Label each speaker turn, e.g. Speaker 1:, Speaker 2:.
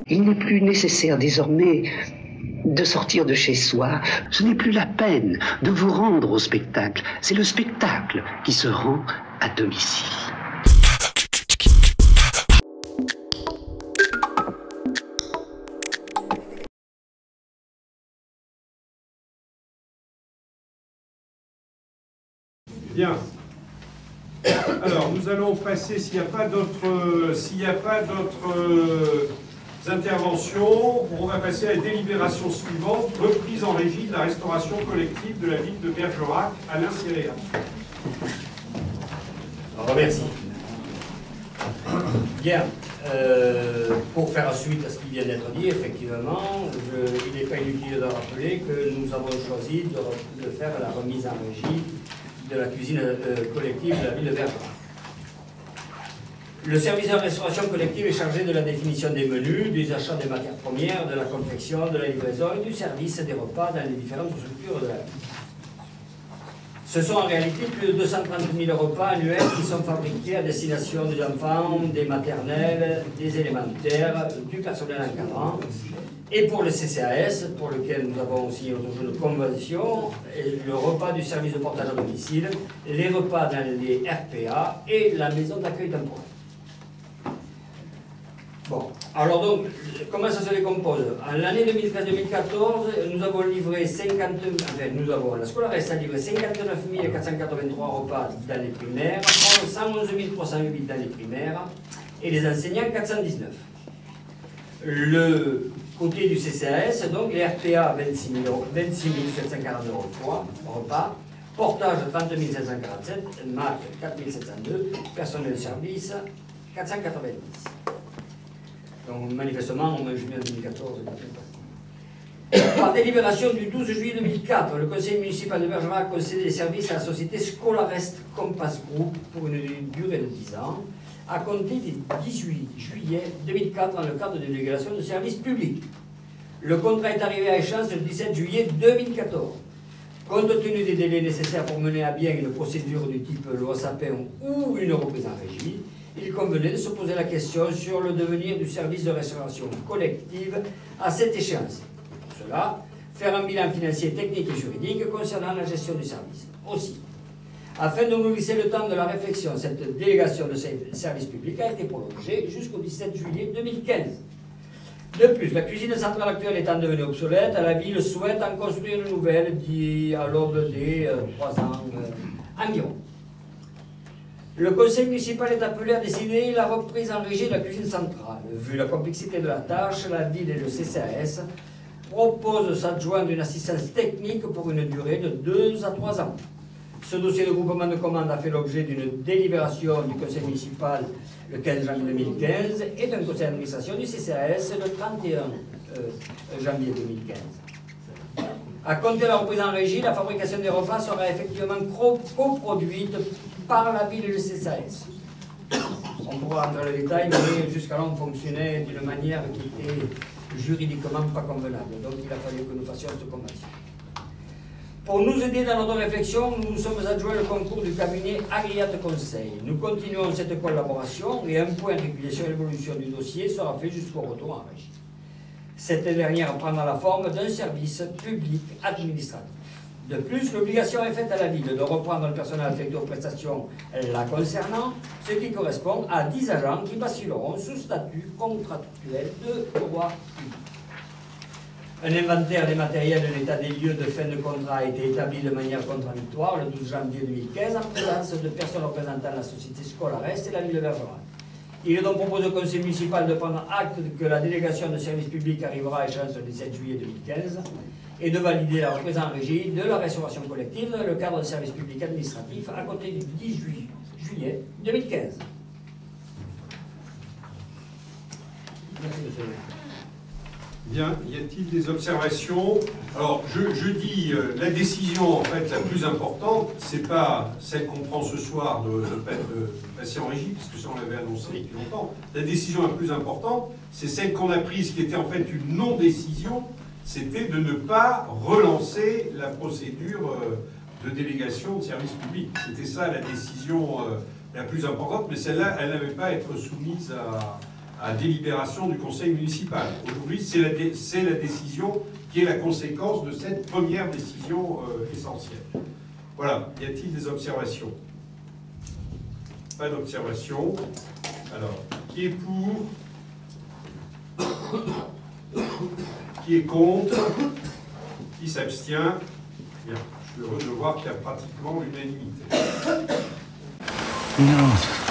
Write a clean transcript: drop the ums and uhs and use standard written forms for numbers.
Speaker 1: Il n'est plus nécessaire désormais de sortir de chez soi. Ce n'est plus la peine de vous rendre au spectacle. C'est le spectacle qui se rend à domicile.
Speaker 2: Bien. Alors, nous allons passer, s'il n'y a pas d'autres interventions, on va passer à la délibération suivante, reprise en régie de la restauration collective de la ville de Bergerac, Alain Céréa.
Speaker 3: Remercie. Bien. Pour faire suite à ce qui vient d'être dit, effectivement, il n'est pas inutile de rappeler que nous avons choisi de faire la remise en régie de la cuisine collective de la ville de Bergerac. Le service de restauration collective est chargé de la définition des menus, des achats des matières premières, de la confection, de la livraison et du service des repas dans les différentes structures de la ville. Ce sont en réalité plus de 230 000 repas annuels qui sont fabriqués à destination des enfants, des maternelles, des élémentaires, du personnel encadrant. Et pour le CCAS, pour lequel nous avons signé aujourd'hui une convention, le repas du service de portage à domicile, les repas dans les RPA et la maison d'accueil temporaire. Bon, alors donc, comment ça se décompose? En l'année 2013-2014, nous avons livré la Scolares a livré 59 483 repas dans les primaires, 111 308 dans les primaires, et les enseignants 419. Le côté du CCAS, donc les RPA 26 740 repas, portage 30 547, maths 4 702, personnel de service 490. Donc manifestement, on mange mieux en 2014. Par délibération du 12 juillet 2004, le conseil municipal de Bergerac a concédé les services à la société Scolarest Compass Group pour une durée de 10 ans, à compter du 18 juillet 2004 dans le cadre de délégation de services publics. Le contrat est arrivé à échéance le 17 juillet 2014. Compte tenu des délais nécessaires pour mener à bien une procédure du type loi Sapin ou une reprise en régie, il convenait de se poser la question sur le devenir du service de restauration collective à cette échéance. Pour cela, faire un bilan financier, technique et juridique concernant la gestion du service. Aussi, afin de nous laisser le temps de la réflexion, cette délégation de service public a été prolongée jusqu'au 17 juillet 2015. De plus, la cuisine centrale actuelle étant devenue obsolète, la ville souhaite en construire une nouvelle à l'aube des 3 ans environ. Le conseil municipal est appelé à décider la reprise en régie de la cuisine centrale. Vu la complexité de la tâche, la ville et le CCAS proposent de s'adjoindre une assistance technique pour une durée de 2 à 3 ans. Ce dossier de groupement de commandes a fait l'objet d'une délibération du conseil municipal le 15 janvier 2015 et d'un conseil d'administration du CCAS le 31 janvier 2015. À compter de la reprise en régie, la fabrication des repas sera effectivement coproduite par la ville et le CCAS. On pourra entrer dans le détail, mais jusqu'à-là on fonctionnait d'une manière qui était juridiquement pas convenable. Donc il a fallu que nous fassions cette convention. Pour nous aider dans notre réflexion, nous nous sommes adjoints le concours du cabinet Agriate Conseil. Nous continuons cette collaboration et un point régulier sur l'évolution du dossier sera fait jusqu'au retour en régie. Cette dernière prendra la forme d'un service public administratif. De plus, l'obligation est faite à la ville de reprendre le personnel affecté aux prestations la concernant, ce qui correspond à 10 agents qui basculeront sous statut contractuel de droit public. Un inventaire des matériels de l'état des lieux de fin de contrat a été établi de manière contradictoire le 12 janvier 2015 en présence de personnes représentant la société Scolarest et la ville de Bergerac. Il est donc proposé au conseil municipal de prendre acte que la délégation de service public arrivera à échéance le 17 juillet 2015 et de valider la reprise en régie de la restauration collective dans le cadre de service public administratif à compter du 10 juillet 2015. Merci, monsieur le maire.
Speaker 2: Bien, y a-t-il des observations? Alors, je dis, la décision, en fait, la plus importante, c'est pas celle qu'on prend ce soir de passer en régie, parce que ça, on l'avait annoncé depuis longtemps. La décision la plus importante, c'est celle qu'on a prise, qui était en fait une non-décision, c'était de ne pas relancer la procédure de délégation de service public. C'était ça, la décision la plus importante, mais celle-là, elle n'avait pas à être soumise à délibération du conseil municipal. Aujourd'hui, c'est la décision qui est la conséquence de cette première décision essentielle. Voilà. Y a-t-il des observations? Pas d'observation. Alors, qui est pour? Qui est contre? Qui s'abstient? Bien. Je suis heureux de voir qu'il y a pratiquement l'unanimité.
Speaker 4: Non.